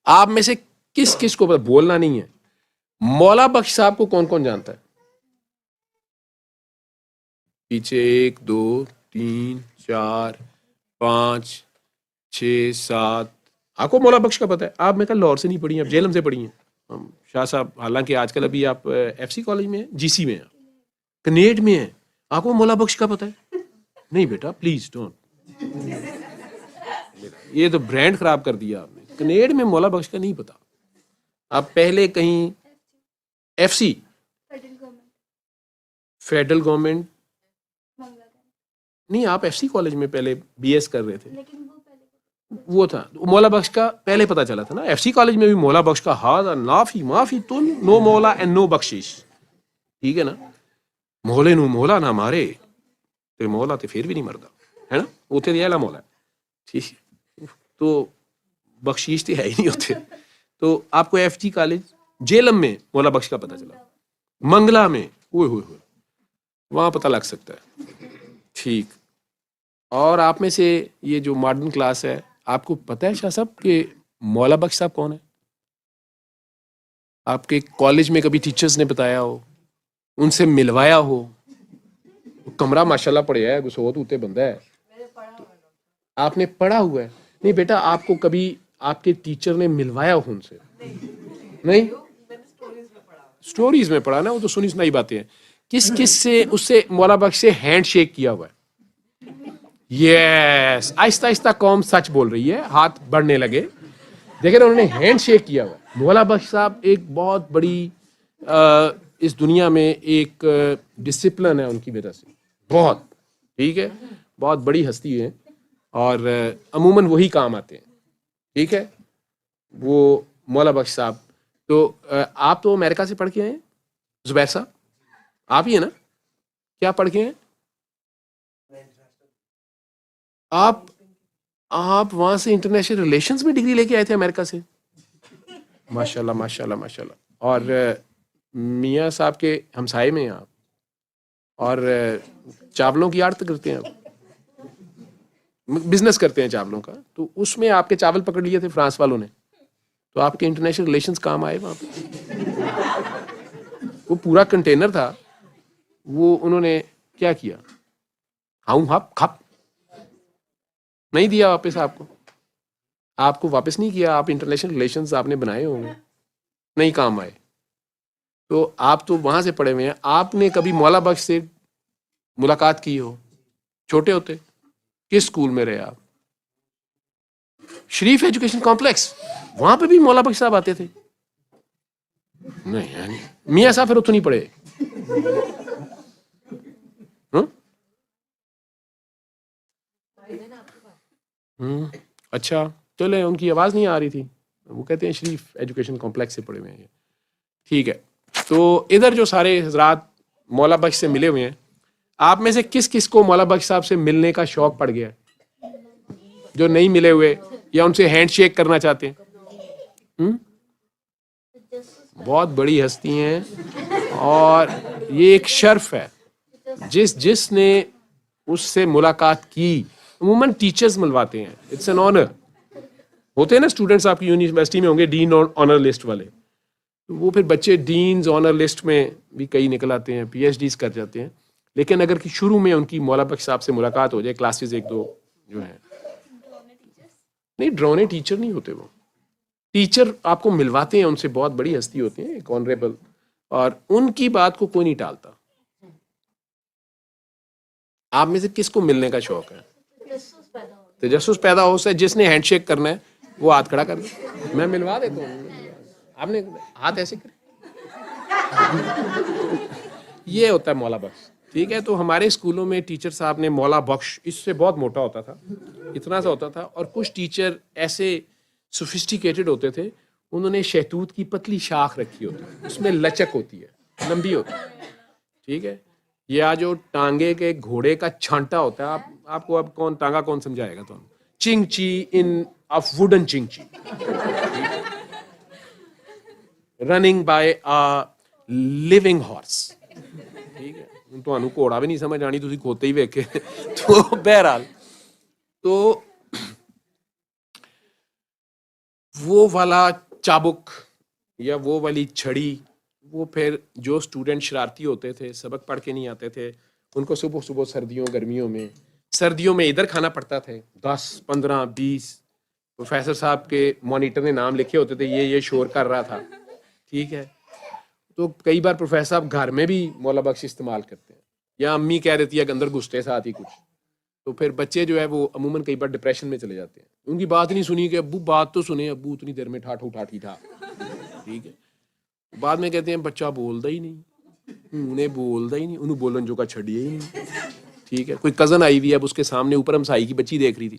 آپ میں سے کس کس کو بولنا نہیں ہے؟ مولا بخش صاحب کو کون کون جانتا ہے؟ پیچھے 1 2 3 4 5 6 7. آپ کو مولا بخش کا پتہ ہے؟ آپ میں کل لاہور سے نہیں پڑھی ہیں، آپ جیلم سے پڑھی ہیں شاہ صاحب. حالانکہ آج کل ابھی آپ ایف سی کالج میں ہیں، جی سی میں ہیں، کنیڈ میں ہیں. آپ کو مولا بخش کا پتہ ہے؟ نہیں بیٹا پلیز ڈونٹ، یہ تو برانڈ خراب کر دیا آپ نے. کنیڈ میں مولا بخش کا نہیں پتا. آپ پہلے کہیں ایف سی فیڈرل گورنمنٹ نہیں، آپ ایف سی کالج میں پہلے بی ایس کر رہے تھے. وہ تھا مولا بخش کا پہلے پتا چلا تھا نا. ایف سی کالج میں بھی مولا بخش کا ہاں نافی معافی تن نو مولا اینڈ نو بخشش. ٹھیک ہے نا، مولے نو مولا نہ مارے تے مولا تے پھر بھی نہیں مردا ہے نا. اتنے دیا مولا ٹھیک ہے، تو بخشیش تو ہے ہی نہیں ہوتے. تو آپ کو ایف جی کالج جیلم میں مولا بخش کا پتہ چلا، منگلا میں ہوئے ہوئے ہوئے وہاں پتہ لگ سکتا ہے. ٹھیک. اور آپ میں سے یہ جو ماڈرن کلاس ہے، آپ کو پتہ ہے شاہ صاحب کہ مولا بخش صاحب کون ہے؟ آپ کے کالج میں کبھی ٹیچرز نے بتایا ہو، ان سے ملوایا ہو؟ کمرہ ماشاءاللہ پڑھیا ہے، گسوت ہوتے بندہ ہے. آپ نے پڑھا ہوا ہے؟ نہیں بیٹا، آپ کو کبھی آپ کے ٹیچر نے ملوایا ہو ان سے؟ نہیں، سٹوریز میں پڑھا نا، وہ تو سنی سنائی باتیں ہیں. کس کس سے اس سے مولا بخش سے ہینڈ شیک کیا ہوا ہے؟ یس، آہستہ آہستہ قوم سچ بول رہی ہے، ہاتھ بڑھنے لگے. دیکھیں انہوں نے ہینڈ شیک کیا ہوا ہے. مولا بخش صاحب ایک بہت بڑی اس دنیا میں ایک ڈسپلن ہے ان کی وجہ سے، بہت ٹھیک ہے، بہت بڑی ہستی ہے اور عموماً وہی کام آتے ہیں. ٹھیک ہے، وہ مولا بخش صاحب. تو آپ تو امریکہ سے پڑھ کے آئے ہیں زبیر صاحب، آپ ہی ہیں نا؟ کیا پڑھ کے ہیں آپ وہاں سے انٹرنیشنل ریلیشنز میں ڈگری لے کے آئے تھے امریکہ سے؟ ماشاء اللہ ماشاء اللہ ماشاء اللہ. اور میاں صاحب کے ہمسائے میں ہیں آپ، اور چاولوں کی آڑت کرتے ہیں آپ، بزنس کرتے ہیں چاولوں کا. تو اس میں آپ کے چاول پکڑ لیے تھے فرانس والوں نے، تو آپ کے انٹرنیشنل ریلیشنز کام آئے وہاں پہ. وہ پورا کنٹینر تھا، وہ انہوں نے کیا کیا، ہاؤں ہپ کھپ نہیں دیا واپس آپ کو واپس نہیں کیا. آپ انٹرنیشنل ریلیشنز آپ نے بنائے ہوں گے، نہیں کام آئے. تو آپ تو وہاں سے پڑھے ہوئے ہیں، آپ نے کبھی مولا بخش سے ملاقات کی ہو چھوٹے ہوتے؟ کس اسکول میں رہے آپ؟ شریف ایجوکیشن کمپلیکس، وہاں پہ بھی مولا بخش صاحب آتے تھے؟ نہیں یعنی میاں صاحب پھر اتوں نہیں پڑھے. اچھا چلے، ان کی آواز نہیں آ رہی تھی. وہ کہتے ہیں شریف ایجوکیشن کمپلیکس سے پڑھے ہوئے ہیں. ٹھیک ہے، تو ادھر جو سارے حضرات مولا بخش سے ملے ہوئے ہیں، آپ میں سے کس کس کو مولا بخش صاحب سے ملنے کا شوق پڑ گیا؟ جو نہیں ملے ہوئے یا ان سے ہینڈ شیک کرنا چاہتے ہیں؟ بہت بڑی ہستی ہیں اور یہ ایک شرف ہے. جس نے اس سے ملاقات کی، عموماً ٹیچرز ملواتے ہیں، اٹس این آنر. ہوتے ہیں نا اسٹوڈنٹس آپ کی یونیورسٹی میں ہوں گے ڈین اور آنر لسٹ والے، وہ پھر بچے ڈینز آنر لسٹ میں بھی کئی نکل آتے ہیں، پی ایچ ڈیز کر جاتے ہیں. لیکن اگر کہ شروع میں ان کی مولا بخش صاحب سے ملاقات ہو جائے، کلاسز 1 2 جو ہیں، نہیں ڈرونے ٹیچر نہیں ہوتے. وہ ٹیچر آپ کو ملواتے ہیں ان سے، بہت بڑی ہستی ہوتی ہیں، ایک آنریبل، اور ان کی بات کو کوئی نہیں ٹالتا. آپ میں سے کس کو ملنے کا شوق ہے؟ تجسس پیدا ہو سے جس نے ہینڈ شیک کرنا ہے وہ ہاتھ کھڑا کر دے، میں ملوا دیتا ہوں. آپ نے ہاتھ ایسے کرے، یہ ہوتا ہے مولا بخش. ٹھیک ہے، تو ہمارے اسکولوں میں ٹیچر صاحب نے مولا بخش، اس سے بہت موٹا ہوتا تھا، اتنا سا ہوتا تھا. اور کچھ ٹیچر ایسے سوفسٹیکیٹڈ ہوتے تھے، انہوں نے شہتوت کی پتلی شاخ رکھی ہوتی ہے، اس میں لچک ہوتی ہے، لمبی ہوتی ہے. ٹھیک ہے، یا جو ٹانگے کے گھوڑے کا چھانٹا ہوتا ہے، آپ کو اب کون ٹانگا کون سمجھائے گا؟ تو Chingchi in of wooden Chingchi, running by living horse. ٹھیک ہے، تمہیں گھوڑا بھی نہیں سمجھ آنی، تھی کھوتے ہی ویکھے. تو بہرحال، تو وہ والا چابک یا وہ والی چھڑی، وہ پھر جو اسٹوڈنٹ شرارتی ہوتے تھے، سبق پڑھ کے نہیں آتے تھے، ان کو صبح صبح سردیوں میں ادھر کھانا پڑتا تھے، 10 15 20 پروفیسر صاحب کے مانیٹر نے نام لکھے ہوتے تھے، یہ شور کر رہا تھا، ٹھیک ہے. تو کئی بار پروفیسر صاحب گھر میں بھی مولا بخش استعمال کرتے ہیں، یا امی کہہ دیتی ہے کہ اندر گھستے ساتھ ہی کچھ. تو پھر بچے جو ہے وہ عموماً کئی بار ڈپریشن میں چلے جاتے ہیں. ان کی بات نہیں سنی کہ ابو بات تو سنے، ابو اتنی دیر میں ٹھاٹھو ٹھاٹھی تھا، ٹھیک ہے. بعد میں کہتے ہیں بچہ بولتا ہی نہیں، انہیں بولتا ہی نہیں، انہوں بولن جو کا چھڑیے ہی نہیں، ٹھیک ہے. کوئی کزن آئی ہوئی ہے، اب اس کے سامنے اوپر ہمسائی کی بچی دیکھ رہی تھی،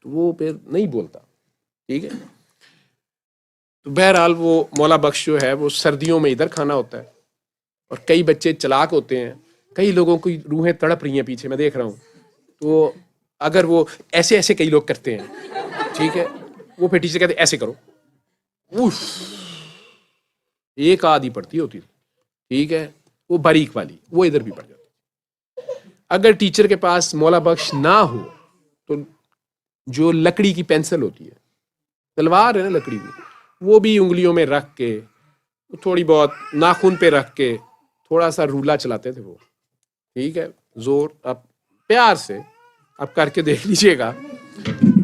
تو وہ پھر نہیں بولتا، ٹھیک ہے. تو بہرحال وہ مولا بخش جو ہے وہ سردیوں میں ادھر کھانا ہوتا ہے. اور کئی بچے چلاک ہوتے ہیں، کئی لوگوں کی روحیں تڑپ رہی ہیں پیچھے، میں دیکھ رہا ہوں. تو اگر وہ ایسے کئی لوگ کرتے ہیں، ٹھیک ہے، وہ پھر ٹیچر کہتے ہیں ایسے کرو، ایک آدھی پڑتی ہوتی تھی، ٹھیک ہے، وہ باریک والی وہ ادھر بھی پڑ جاتی. اگر ٹیچر کے پاس مولا بخش نہ ہو تو جو لکڑی کی پینسل ہوتی ہے، تلوار ہے نا لکڑی کی، وہ بھی انگلیوں میں رکھ کے تھوڑی بہت ناخن پہ رکھ کے تھوڑا سا رولا چلاتے تھے وہ، ٹھیک ہے. زور اب پیار سے اب کر کے دیکھ لیجئے گا.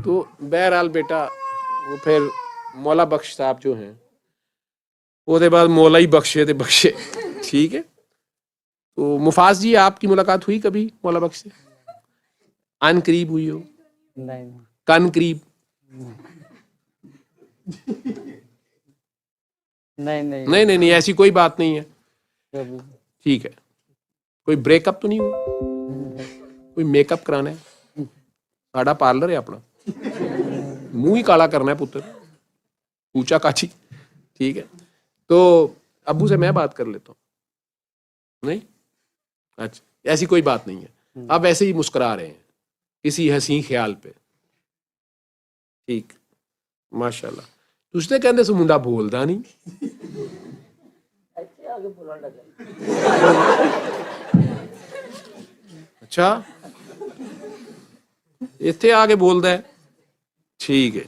تو بہرحال بیٹا وہ پھر مولا بخش صاحب جو ہیں وہ دے بعد مولا ہی بخشے تے بخشے، ٹھیک ہے. تو مفاز جی آپ کی ملاقات ہوئی کبھی مولا بخش سے؟ ان قریب ہوئی ہو؟ کن قریب؟ نہیں ایسی کوئی بات نہیں ہے، ٹھیک ہے. کوئی بریک اپ تو نہیں ہوا؟ کوئی میک اپ کرانا ہے؟ ساڑا پارلر ہے اپنا، منہ ہی کالا کرنا ہے پتر، اونچا کاچی، ٹھیک ہے. تو ابو سے میں بات کر لیتا ہوں. نہیں اچھا، ایسی کوئی بات نہیں ہے. آپ ایسے ہی مسکرا رہے ہیں کسی حسین خیال پہ، ٹھیک، ماشاء اللہ. تجھتے کہنے سے منڈا بولدا نہیں. اچھا اتنے آ کے بولدا ہے، ٹھیک ہے.